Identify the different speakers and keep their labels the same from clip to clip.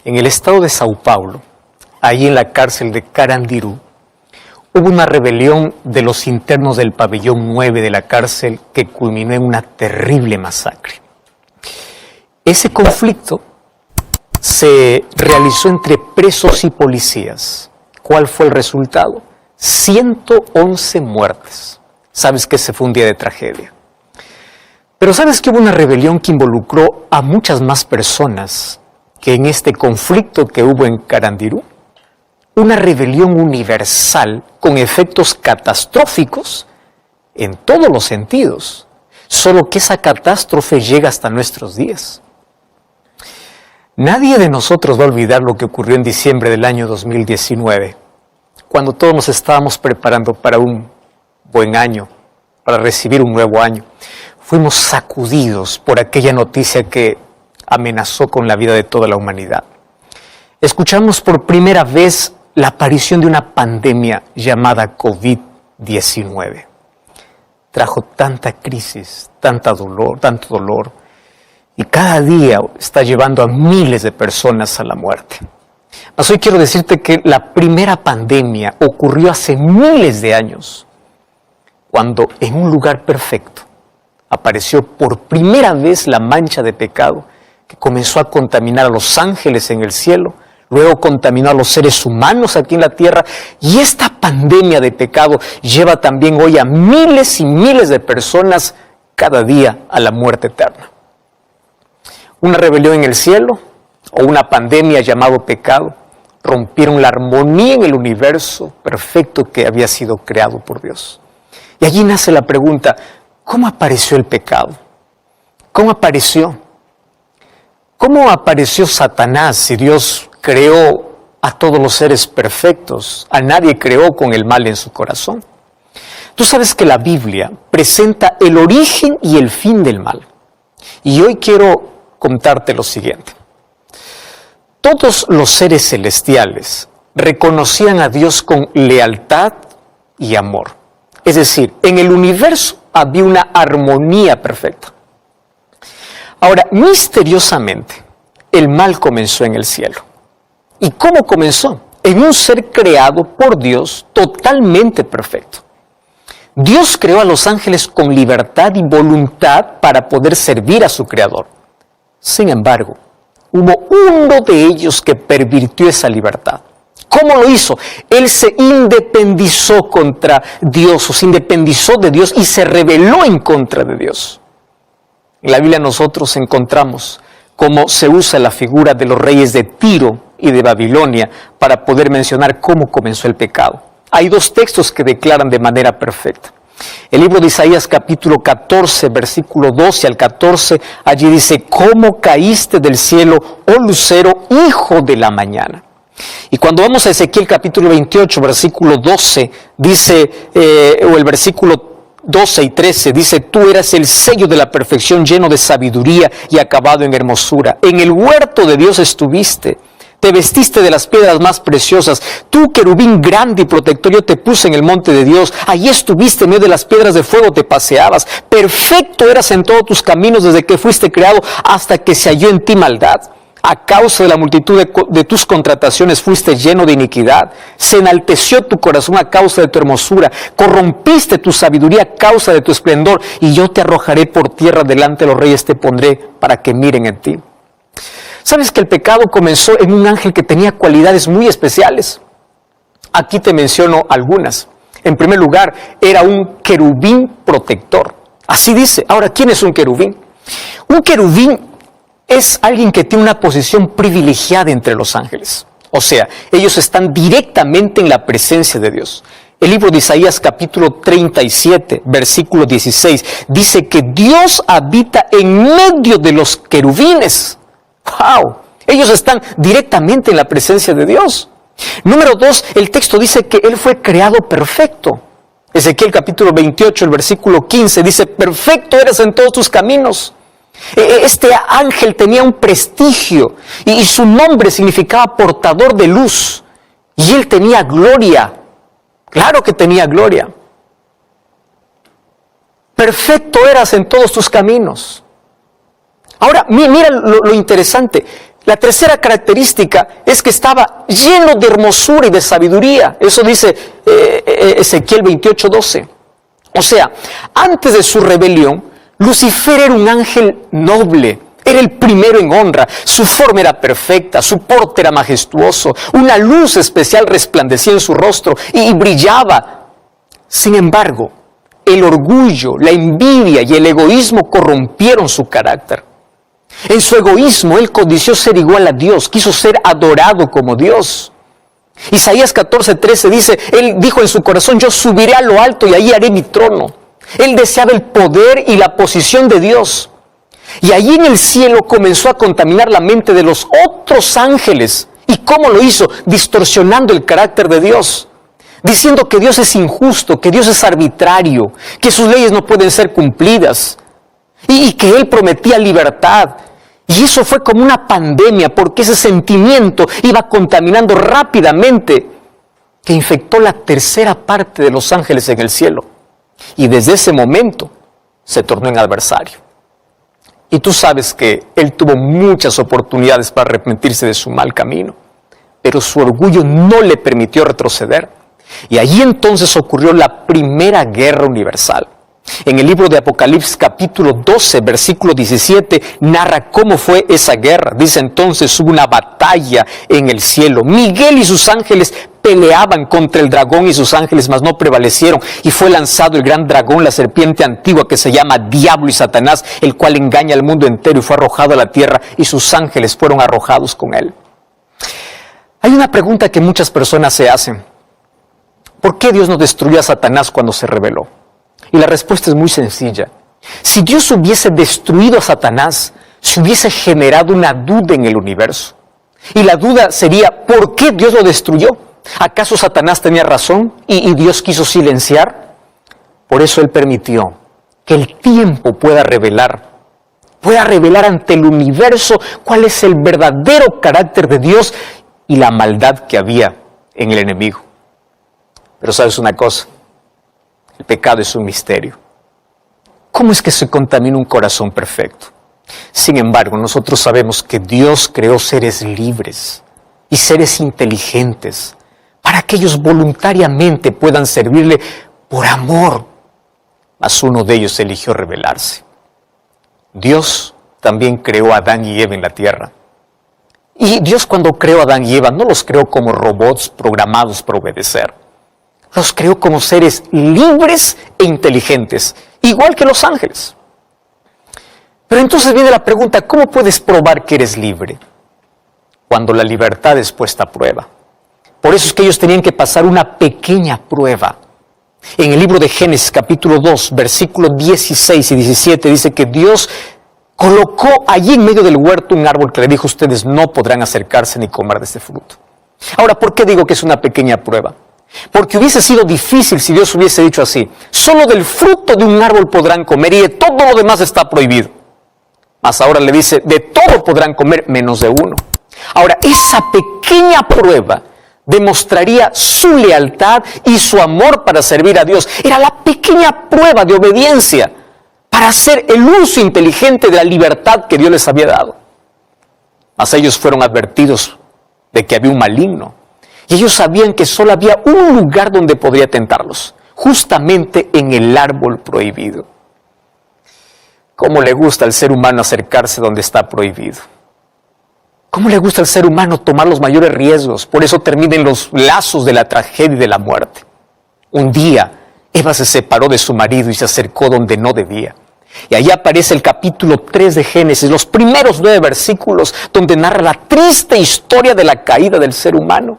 Speaker 1: En el estado de Sao Paulo, ahí en la cárcel de Carandiru, hubo una rebelión de los internos del pabellón 9 de la cárcel que culminó en una terrible masacre. Ese conflicto se realizó entre presos y policías. ¿Cuál fue el resultado? 111 muertes. Sabes que ese fue un día de tragedia. Pero sabes que hubo una rebelión que involucró a muchas más personas que en este conflicto que hubo en Carandiru. Una rebelión universal con efectos catastróficos en todos los sentidos. Solo que esa catástrofe llega hasta nuestros días. Nadie de nosotros va a olvidar lo que ocurrió en diciembre del año 2019, cuando todos nos estábamos preparando para un buen año, para recibir un nuevo año. Fuimos sacudidos por aquella noticia que amenazó con la vida de toda la humanidad. Escuchamos por primera vez la aparición de una pandemia llamada COVID-19. Trajo tanta crisis, tanto dolor, y cada día está llevando a miles de personas a la muerte. Mas hoy quiero decirte que la primera pandemia ocurrió hace miles de años, cuando en un lugar perfecto apareció por primera vez la mancha de pecado que comenzó a contaminar a los ángeles en el cielo, luego contaminó a los seres humanos aquí en la tierra, y esta pandemia de pecado lleva también hoy a miles y miles de personas cada día a la muerte eterna. Una rebelión en el cielo o una pandemia llamado pecado rompieron la armonía en el universo perfecto que había sido creado por Dios. Y allí nace la pregunta, ¿cómo apareció el pecado? ¿Cómo apareció? ¿Cómo apareció Satanás si Dios creó a todos los seres perfectos? A nadie creó con el mal en su corazón. Tú sabes que la Biblia presenta el origen y el fin del mal. Y hoy quiero contarte lo siguiente. Todos los seres celestiales reconocían a Dios con lealtad y amor. Es decir, en el universo había una armonía perfecta. Ahora, misteriosamente, el mal comenzó en el cielo. ¿Y cómo comenzó? En un ser creado por Dios totalmente perfecto. Dios creó a los ángeles con libertad y voluntad para poder servir a su Creador. Sin embargo, hubo uno de ellos que pervirtió esa libertad. ¿Cómo lo hizo? Él se independizó contra Dios, o se independizó de Dios y se rebeló en contra de Dios. En la Biblia nosotros encontramos cómo se usa la figura de los reyes de Tiro y de Babilonia para poder mencionar cómo comenzó el pecado. Hay dos textos que declaran de manera perfecta. El libro de Isaías capítulo 14, versículo 12 al 14, allí dice, ¿cómo caíste del cielo, oh lucero, hijo de la mañana? Y cuando vamos a Ezequiel capítulo 28, versículo 12, dice, o el versículo 12 y 13, dice, tú eras el sello de la perfección, lleno de sabiduría y acabado en hermosura. En el huerto de Dios estuviste. Te vestiste de las piedras más preciosas. Tú, querubín grande y protector, yo te puse en el monte de Dios. Allí estuviste en medio de las piedras de fuego, te paseabas. Perfecto eras en todos tus caminos desde que fuiste creado hasta que se halló en ti maldad. A causa de la multitud de tus contrataciones fuiste lleno de iniquidad. Se enalteció tu corazón a causa de tu hermosura. Corrompiste tu sabiduría a causa de tu esplendor. Y yo te arrojaré por tierra, delante de los reyes te pondré para que miren en ti. ¿Sabes que el pecado comenzó en un ángel que tenía cualidades muy especiales? Aquí te menciono algunas. En primer lugar, era un querubín protector. Así dice. Ahora, ¿quién es un querubín? Un querubín es alguien que tiene una posición privilegiada entre los ángeles. O sea, ellos están directamente en la presencia de Dios. El libro de Isaías capítulo 37, versículo 16, dice que Dios habita en medio de los querubines. ¡Wow! Ellos están directamente en la presencia de Dios. Número 2, el texto dice que Él fue creado perfecto. Ezequiel capítulo 28, el versículo 15, dice, perfecto eres en todos tus caminos. Este ángel tenía un prestigio y su nombre significaba portador de luz. Y él tenía gloria. Claro que tenía gloria. Perfecto eras en todos tus caminos. Ahora, mira lo interesante. La tercera característica es que estaba lleno de hermosura y de sabiduría. Eso dice Ezequiel 28:12. O sea, antes de su rebelión, Lucifer era un ángel noble, era el primero en honra, su forma era perfecta, su porte era majestuoso, una luz especial resplandecía en su rostro y brillaba. Sin embargo, el orgullo, la envidia y el egoísmo corrompieron su carácter. En su egoísmo, él codició ser igual a Dios, quiso ser adorado como Dios. Isaías 14:13 dice, él dijo en su corazón, yo subiré a lo alto y ahí haré mi trono. Él deseaba el poder y la posición de Dios. Y allí en el cielo comenzó a contaminar la mente de los otros ángeles. ¿Y cómo lo hizo? Distorsionando el carácter de Dios. Diciendo que Dios es injusto, que Dios es arbitrario, que sus leyes no pueden ser cumplidas. Y que Él prometía libertad. Y eso fue como una pandemia, porque ese sentimiento iba contaminando rápidamente, que infectó la tercera parte de los ángeles en el cielo. Y desde ese momento se tornó en adversario. Y tú sabes que él tuvo muchas oportunidades para arrepentirse de su mal camino, pero su orgullo no le permitió retroceder. Y allí entonces ocurrió la primera guerra universal. En el libro de Apocalipsis capítulo 12, versículo 17, narra cómo fue esa guerra. Dice entonces, hubo una batalla en el cielo. Miguel y sus ángeles peleaban contra el dragón y sus ángeles, mas no prevalecieron. Y fue lanzado el gran dragón, la serpiente antigua que se llama Diablo y Satanás, el cual engaña al mundo entero, y fue arrojado a la tierra y sus ángeles fueron arrojados con él. Hay una pregunta que muchas personas se hacen. ¿Por qué Dios no destruyó a Satanás cuando se rebeló? Y la respuesta es muy sencilla. Si Dios hubiese destruido a Satanás, se hubiese generado una duda en el universo. Y la duda sería, ¿por qué Dios lo destruyó? ¿Acaso Satanás tenía razón y Dios quiso silenciar? Por eso Él permitió que el tiempo pueda revelar ante el universo cuál es el verdadero carácter de Dios y la maldad que había en el enemigo. Pero ¿sabes una cosa? El pecado es un misterio. ¿Cómo es que se contamina un corazón perfecto? Sin embargo, nosotros sabemos que Dios creó seres libres y seres inteligentes para que ellos voluntariamente puedan servirle por amor. Mas uno de ellos eligió rebelarse. Dios también creó a Adán y Eva en la tierra. Y Dios, cuando creó a Adán y Eva, no los creó como robots programados para obedecer. Los creó como seres libres e inteligentes, igual que los ángeles. Pero entonces viene la pregunta, ¿cómo puedes probar que eres libre? Cuando la libertad es puesta a prueba. Por eso es que ellos tenían que pasar una pequeña prueba. En el libro de Génesis capítulo 2, versículos 16 y 17, dice que Dios colocó allí en medio del huerto un árbol que le dijo, ustedes no podrán acercarse ni comer de este fruto. Ahora, ¿por qué digo que es una pequeña prueba? Porque hubiese sido difícil si Dios hubiese dicho así, solo del fruto de un árbol podrán comer y de todo lo demás está prohibido. Mas ahora le dice, de todo podrán comer menos de uno. Ahora, esa pequeña prueba demostraría su lealtad y su amor para servir a Dios. Era la pequeña prueba de obediencia para hacer el uso inteligente de la libertad que Dios les había dado. Mas ellos fueron advertidos de que había un maligno. Y ellos sabían que solo había un lugar donde podría tentarlos, justamente en el árbol prohibido. ¿Cómo le gusta al ser humano acercarse donde está prohibido? ¿Cómo le gusta al ser humano tomar los mayores riesgos? Por eso terminan los lazos de la tragedia y de la muerte. Un día, Eva se separó de su marido y se acercó donde no debía. Y allí aparece el capítulo 3 de Génesis, los primeros 9 versículos, donde narra la triste historia de la caída del ser humano.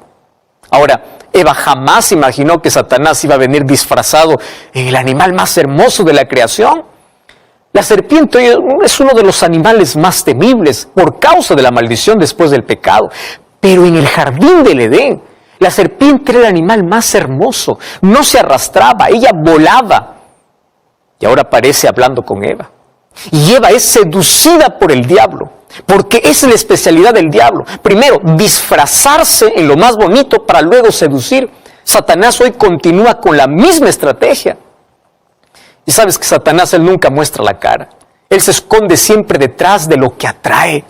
Speaker 1: Ahora, Eva jamás imaginó que Satanás iba a venir disfrazado en el animal más hermoso de la creación. La serpiente es uno de los animales más temibles por causa de la maldición después del pecado. Pero en el jardín del Edén, la serpiente era el animal más hermoso. No se arrastraba, ella volaba. Y ahora aparece hablando con Eva. Y Eva es seducida por el diablo. Porque esa es la especialidad del diablo. Primero, disfrazarse en lo más bonito para luego seducir. Satanás hoy continúa con la misma estrategia. Y sabes que Satanás, él nunca muestra la cara. Él se esconde siempre detrás de lo que atrae.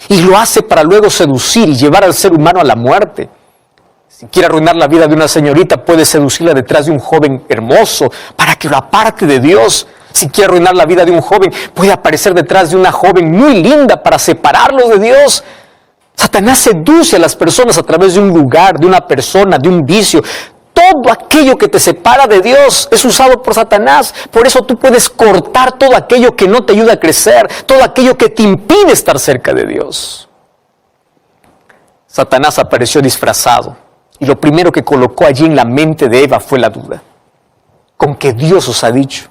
Speaker 1: Y lo hace para luego seducir y llevar al ser humano a la muerte. Si quiere arruinar la vida de una señorita, puede seducirla detrás de un joven hermoso para que lo aparte de Dios. Si quiere arruinar la vida de un joven, puede aparecer detrás de una joven muy linda para separarlo de Dios. Satanás seduce a las personas a través de un lugar, de una persona, de un vicio. Todo aquello que te separa de Dios es usado por Satanás. Por eso tú puedes cortar todo aquello que no te ayuda a crecer, todo aquello que te impide estar cerca de Dios. Satanás apareció disfrazado y lo primero que colocó allí en la mente de Eva fue la duda. ¿Con qué Dios os ha dicho?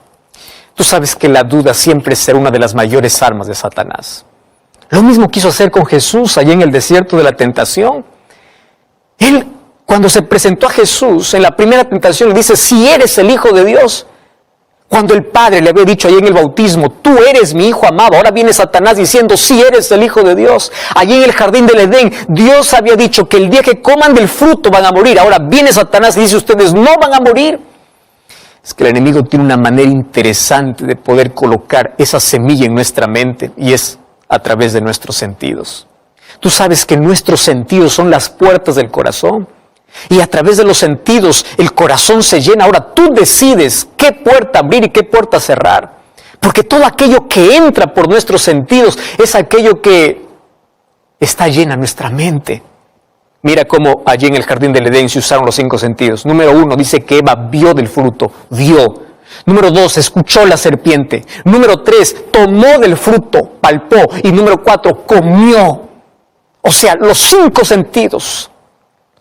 Speaker 1: Tú sabes que la duda siempre será una de las mayores armas de Satanás. Lo mismo quiso hacer con Jesús allí en el desierto de la tentación. Él, cuando se presentó a Jesús en la primera tentación, le dice, si eres el Hijo de Dios. Cuando el Padre le había dicho allí en el bautismo, tú eres mi Hijo amado. Ahora viene Satanás diciendo, si eres el Hijo de Dios. Allí en el jardín del Edén, Dios había dicho que el día que coman del fruto van a morir. Ahora viene Satanás y dice, ustedes no van a morir. Es que el enemigo tiene una manera interesante de poder colocar esa semilla en nuestra mente y es a través de nuestros sentidos. Tú sabes que nuestros sentidos son las puertas del corazón y a través de los sentidos el corazón se llena. Ahora tú decides qué puerta abrir y qué puerta cerrar, porque todo aquello que entra por nuestros sentidos es aquello que está llena nuestra mente. Mira cómo allí en el jardín del Edén se usaron los 5 sentidos. Número 1, dice que Eva vio del fruto, vio. Número 2, escuchó la serpiente. Número 3, tomó del fruto, palpó. Y número 4, comió. O sea, los 5 sentidos.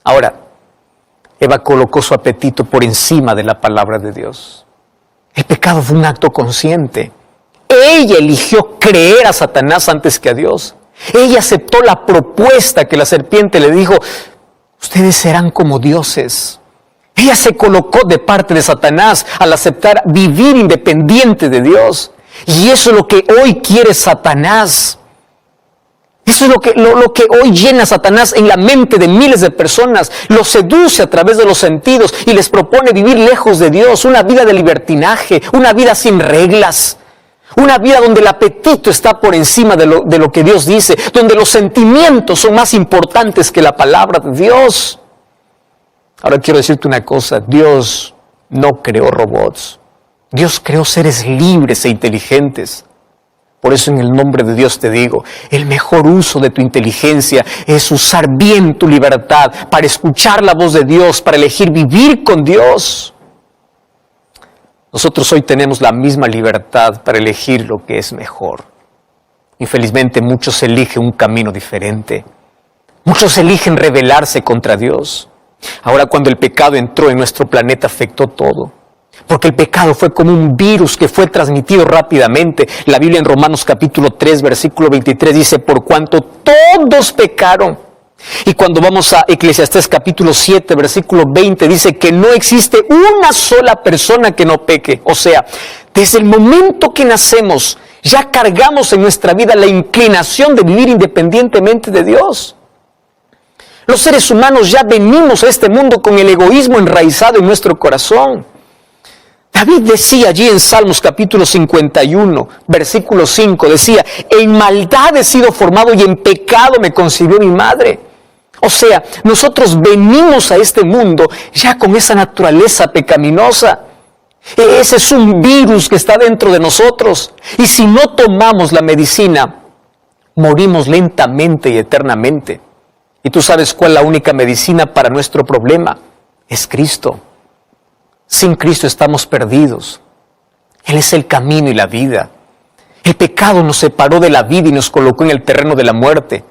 Speaker 1: Ahora, Eva colocó su apetito por encima de la palabra de Dios. El pecado fue un acto consciente. Ella eligió creer a Satanás antes que a Dios. Ella aceptó la propuesta que la serpiente le dijo, ustedes serán como dioses. Ella se colocó de parte de Satanás al aceptar vivir independiente de Dios. Y eso es lo que hoy quiere Satanás. Eso es lo que hoy llena Satanás en la mente de miles de personas. Los seduce a través de los sentidos y les propone vivir lejos de Dios, una vida de libertinaje, una vida sin reglas. Una vida donde el apetito está por encima de lo que Dios dice, donde los sentimientos son más importantes que la palabra de Dios. Ahora quiero decirte una cosa, Dios no creó robots, Dios creó seres libres e inteligentes. Por eso en el nombre de Dios te digo, el mejor uso de tu inteligencia es usar bien tu libertad para escuchar la voz de Dios, para elegir vivir con Dios. Nosotros hoy tenemos la misma libertad para elegir lo que es mejor. Infelizmente muchos eligen un camino diferente. Muchos eligen rebelarse contra Dios. Ahora cuando el pecado entró en nuestro planeta afectó todo. Porque el pecado fue como un virus que fue transmitido rápidamente. La Biblia en Romanos capítulo 3, versículo 23 dice, por cuanto todos pecaron. Y cuando vamos a Eclesiastés capítulo 7, versículo 20, dice que no existe una sola persona que no peque. O sea, desde el momento que nacemos, ya cargamos en nuestra vida la inclinación de vivir independientemente de Dios. Los seres humanos ya venimos a este mundo con el egoísmo enraizado en nuestro corazón. David decía allí en Salmos capítulo 51, versículo 5, decía, en maldad he sido formado y en pecado me concibió mi madre. O sea, nosotros venimos a este mundo ya con esa naturaleza pecaminosa. Ese es un virus que está dentro de nosotros. Y si no tomamos la medicina, morimos lentamente y eternamente. Y tú sabes cuál es la única medicina para nuestro problema. Es Cristo. Sin Cristo estamos perdidos. Él es el camino y la vida. El pecado nos separó de la vida y nos colocó en el terreno de la muerte.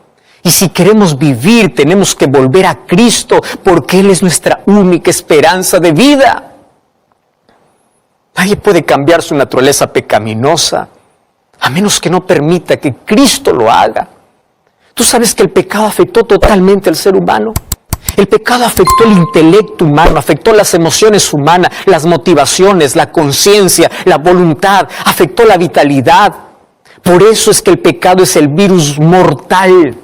Speaker 1: Y si queremos vivir, tenemos que volver a Cristo, porque Él es nuestra única esperanza de vida. Nadie puede cambiar su naturaleza pecaminosa, a menos que no permita que Cristo lo haga. ¿Tú sabes que el pecado afectó totalmente al ser humano? El pecado afectó el intelecto humano, afectó las emociones humanas, las motivaciones, la conciencia, la voluntad, afectó la vitalidad. Por eso es que el pecado es el virus mortal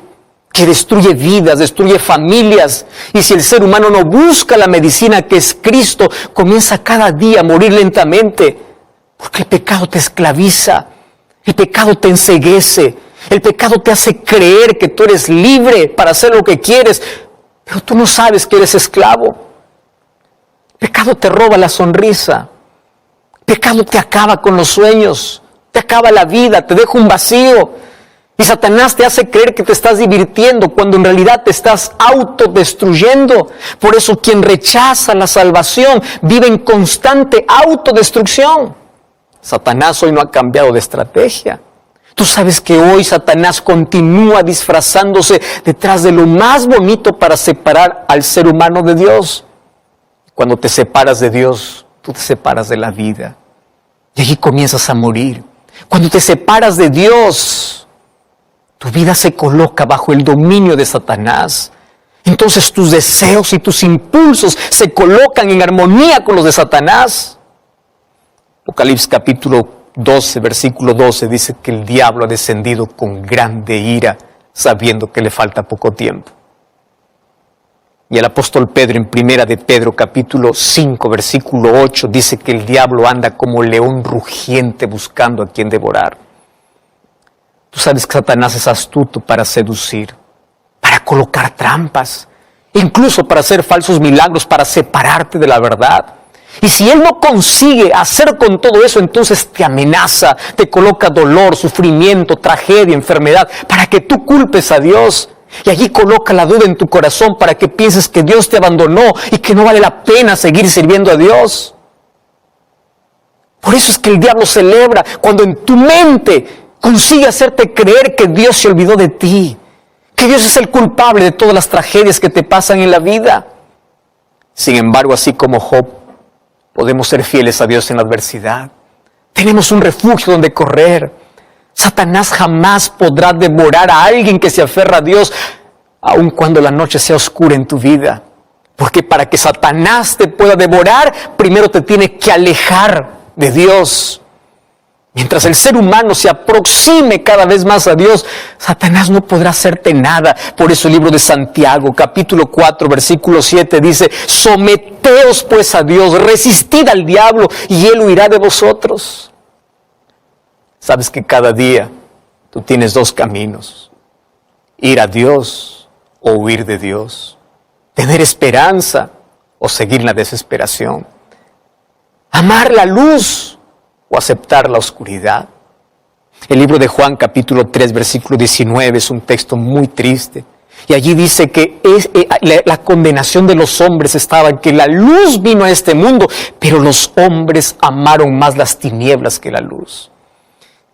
Speaker 1: que destruye vidas, destruye familias. Y si el ser humano no busca la medicina que es Cristo, comienza cada día a morir lentamente. Porque el pecado te esclaviza, el pecado te enceguece, El pecado te hace creer que tú eres libre para hacer lo que quieres, pero tú no sabes que eres esclavo. El pecado te roba la sonrisa. El pecado te acaba con los sueños, te acaba la vida, te deja un vacío. Y Satanás te hace creer que te estás divirtiendo cuando en realidad te estás autodestruyendo. Por eso quien rechaza la salvación vive en constante autodestrucción. Satanás hoy no ha cambiado de estrategia. Tú sabes que hoy Satanás continúa disfrazándose detrás de lo más bonito para separar al ser humano de Dios. Cuando te separas de Dios, tú te separas de la vida. Y allí comienzas a morir. Cuando te separas de Dios, tu vida se coloca bajo el dominio de Satanás. Entonces tus deseos y tus impulsos se colocan en armonía con los de Satanás. Apocalipsis capítulo 12, versículo 12 dice que el diablo ha descendido con grande ira, sabiendo que le falta poco tiempo. Y el apóstol Pedro en primera de Pedro capítulo 5, versículo 8 dice que el diablo anda como león rugiente buscando a quien devorar. Tú sabes que Satanás es astuto para seducir, para colocar trampas, incluso para hacer falsos milagros, para separarte de la verdad. Y si él no consigue hacer con todo eso, entonces te amenaza, te coloca dolor, sufrimiento, tragedia, enfermedad, para que tú culpes a Dios. Y allí coloca la duda en tu corazón para que pienses que Dios te abandonó y que no vale la pena seguir sirviendo a Dios. Por eso es que el diablo celebra cuando en tu mente consigue hacerte creer que Dios se olvidó de ti, que Dios es el culpable de todas las tragedias que te pasan en la vida. Sin embargo, así como Job, podemos ser fieles a Dios en la adversidad. Tenemos un refugio donde correr. Satanás jamás podrá devorar a alguien que se aferra a Dios, aun cuando la noche sea oscura en tu vida. Porque para que Satanás te pueda devorar, primero te tiene que alejar de Dios. Mientras el ser humano se aproxime cada vez más a Dios, Satanás no podrá hacerte nada. Por eso el libro de Santiago, capítulo 4, versículo 7 dice: someteos pues a Dios, resistid al diablo y él huirá de vosotros. Sabes que cada día tú tienes dos caminos: ir a Dios o huir de Dios, tener esperanza o seguir la desesperación, amar la luz o aceptar la oscuridad. El libro de Juan capítulo 3 versículo 19 es un texto muy triste. Y allí dice que la condenación de los hombres estaba en que la luz vino a este mundo, pero los hombres amaron más las tinieblas que la luz.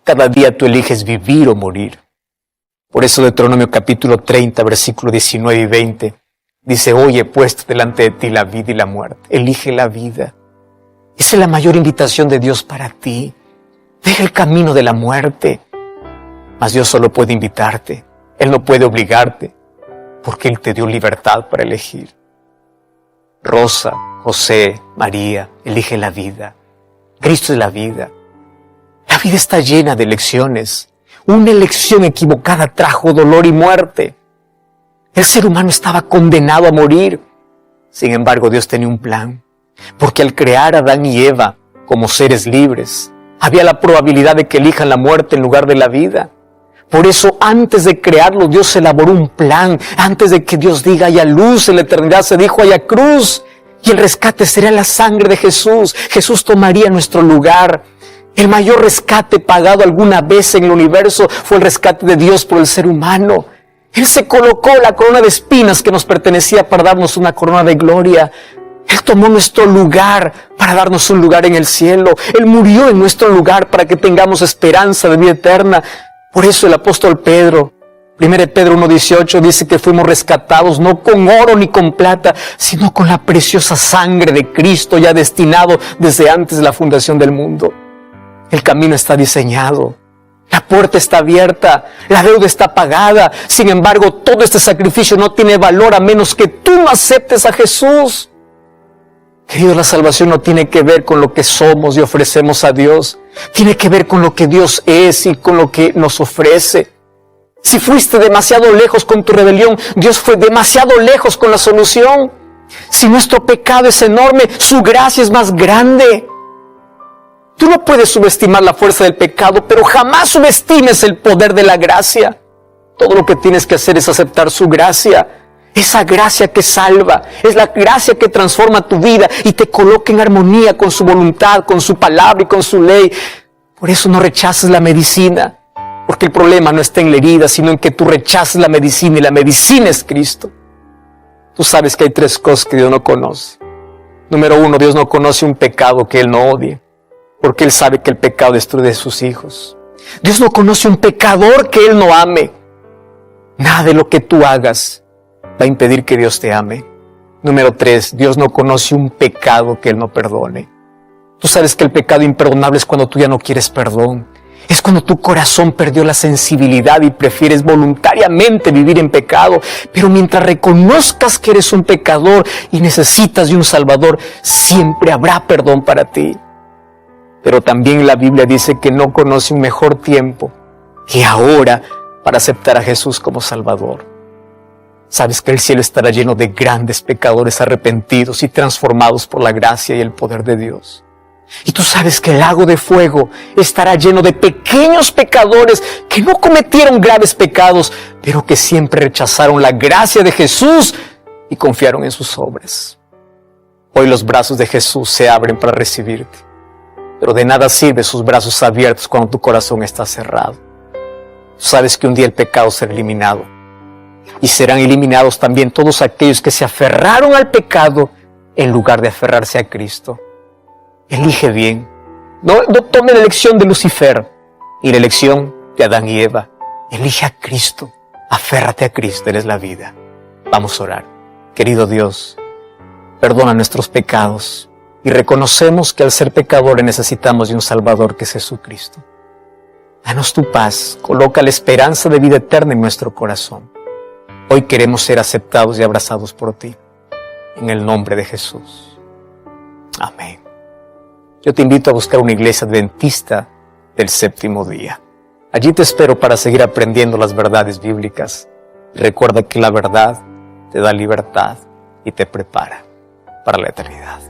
Speaker 1: Cada día tú eliges vivir o morir. Por eso Deuteronomio capítulo 30 versículo 19 y 20 dice: hoy he puesto delante de ti la vida y la muerte. Elige la vida. Esa es la mayor invitación de Dios para ti. Deja el camino de la muerte. Mas Dios solo puede invitarte. Él no puede obligarte, porque Él te dio libertad para elegir. Rosa, José, María, elige la vida. Cristo es la vida. La vida está llena de elecciones. Una elección equivocada trajo dolor y muerte. El ser humano estaba condenado a morir. Sin embargo, Dios tenía un plan. Porque al crear a Adán y Eva como seres libres, había la probabilidad de que elijan la muerte en lugar de la vida. Por eso, antes de crearlo, Dios elaboró un plan. Antes de que Dios diga haya luz, en la eternidad se dijo haya cruz. Y el rescate sería la sangre de Jesús. Jesús tomaría nuestro lugar. El mayor rescate pagado alguna vez en el universo fue el rescate de Dios por el ser humano. Él se colocó la corona de espinas que nos pertenecía para darnos una corona de gloria. Él tomó nuestro lugar para darnos un lugar en el cielo. Él murió en nuestro lugar para que tengamos esperanza de vida eterna. Por eso el apóstol Pedro, 1 Pedro 1:18, dice que fuimos rescatados no con oro ni con plata, sino con la preciosa sangre de Cristo ya destinado desde antes de la fundación del mundo. El camino está diseñado. La puerta está abierta, la deuda está pagada. Sin embargo, todo este sacrificio no tiene valor a menos que tú no aceptes a Jesús. Querido, la salvación no tiene que ver con lo que somos y ofrecemos a Dios. Tiene que ver con lo que Dios es y con lo que nos ofrece. Si fuiste demasiado lejos con tu rebelión, Dios fue demasiado lejos con la solución. Si nuestro pecado es enorme, su gracia es más grande. Tú no puedes subestimar la fuerza del pecado, pero jamás subestimes el poder de la gracia. Todo lo que tienes que hacer es aceptar su gracia. Esa gracia que salva, es la gracia que transforma tu vida y te coloca en armonía con su voluntad, con su palabra y con su ley. Por eso no rechaces la medicina, porque el problema no está en la herida, sino en que tú rechaces la medicina, y la medicina es Cristo. Tú sabes que hay 3 cosas que Dios no conoce. Número 1, Dios no conoce un pecado que Él no odie, porque Él sabe que el pecado destruye a sus hijos. Dios no conoce un pecador que Él no ame. Nada de lo que tú hagas va a impedir que Dios te ame. Número 3, Dios no conoce un pecado que Él no perdone. Tú sabes que el pecado imperdonable es cuando tú ya no quieres perdón. Es cuando tu corazón perdió la sensibilidad y prefieres voluntariamente vivir en pecado. Pero mientras reconozcas que eres un pecador y necesitas de un Salvador, siempre habrá perdón para ti. Pero también la Biblia dice que no conoce un mejor tiempo que ahora para aceptar a Jesús como Salvador. Sabes que el cielo estará lleno de grandes pecadores arrepentidos y transformados por la gracia y el poder de Dios. Y tú sabes que el lago de fuego estará lleno de pequeños pecadores que no cometieron graves pecados, pero que siempre rechazaron la gracia de Jesús y confiaron en sus obras. Hoy los brazos de Jesús se abren para recibirte, pero de nada sirve sus brazos abiertos cuando tu corazón está cerrado. Tú sabes que un día el pecado será eliminado, y serán eliminados también todos aquellos que se aferraron al pecado en lugar de aferrarse a Cristo. Elige bien. No tome la elección de Lucifer y la elección de Adán y Eva. Elige a Cristo. Aférrate a Cristo, Él es la vida. Vamos a orar. Querido Dios, perdona nuestros pecados y reconocemos que al ser pecadores necesitamos de un Salvador que es Jesucristo. Danos tu paz, coloca la esperanza de vida eterna en nuestro corazón. Hoy queremos ser aceptados y abrazados por ti. En el nombre de Jesús. Amén. Yo te invito a buscar una iglesia adventista del 7º día. Allí te espero para seguir aprendiendo las verdades bíblicas. Recuerda que la verdad te da libertad y te prepara para la eternidad.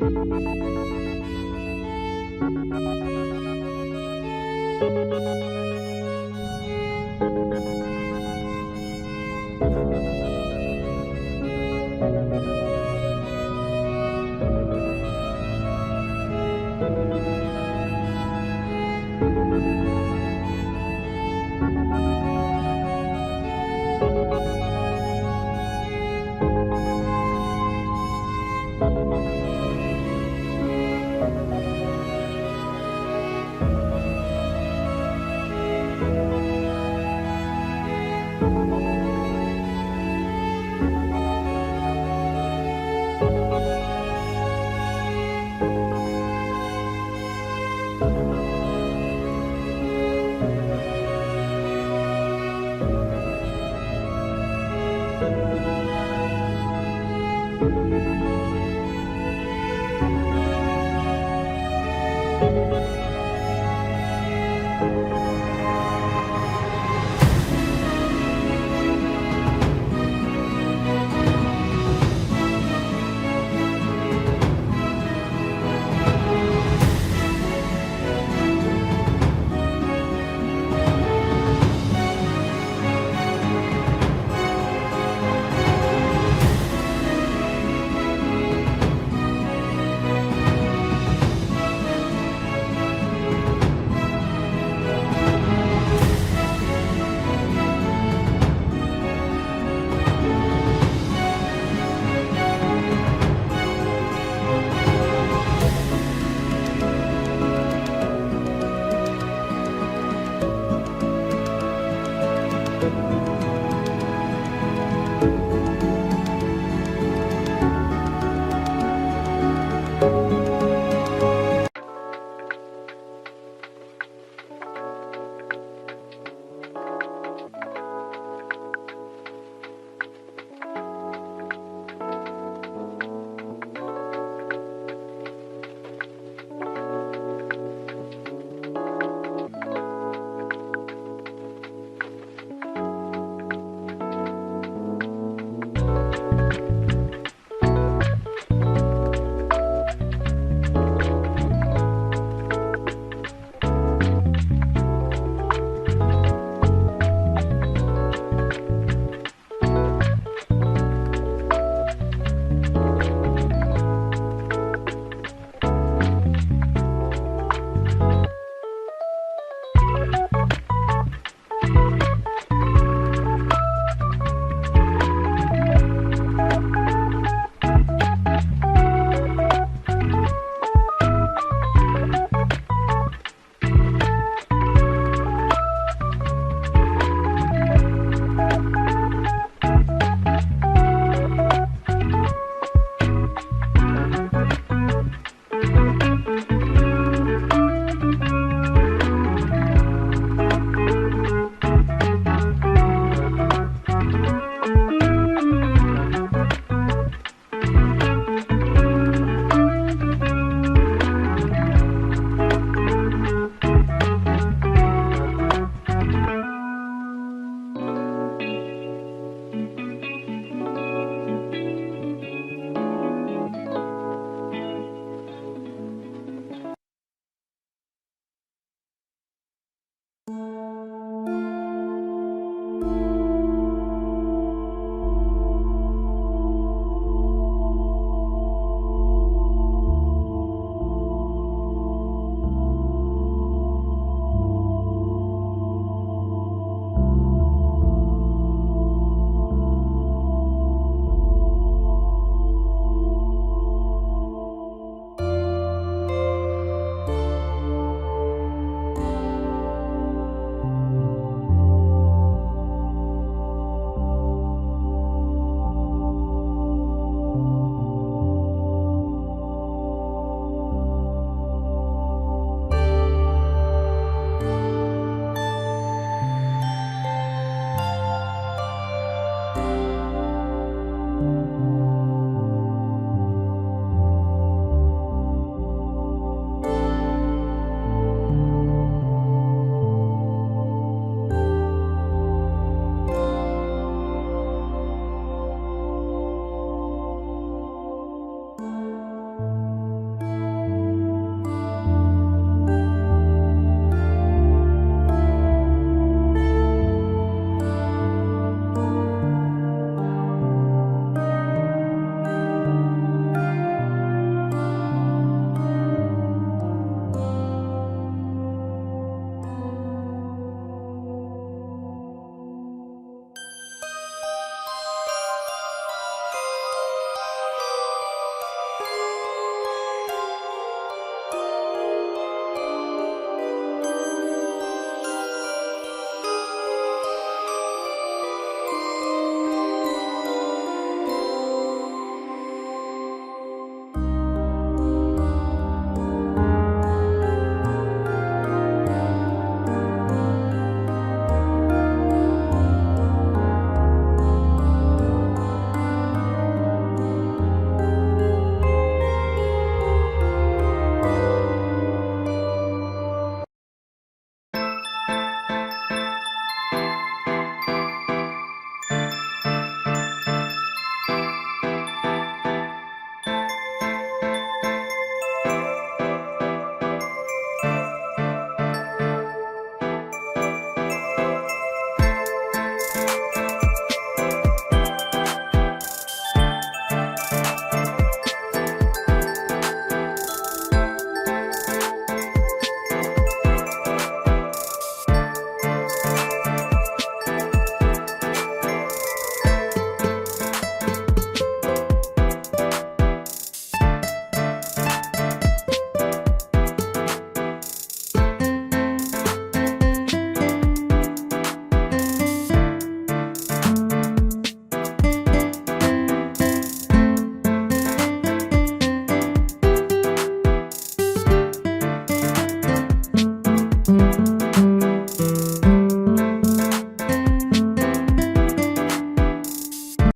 Speaker 2: Thank you.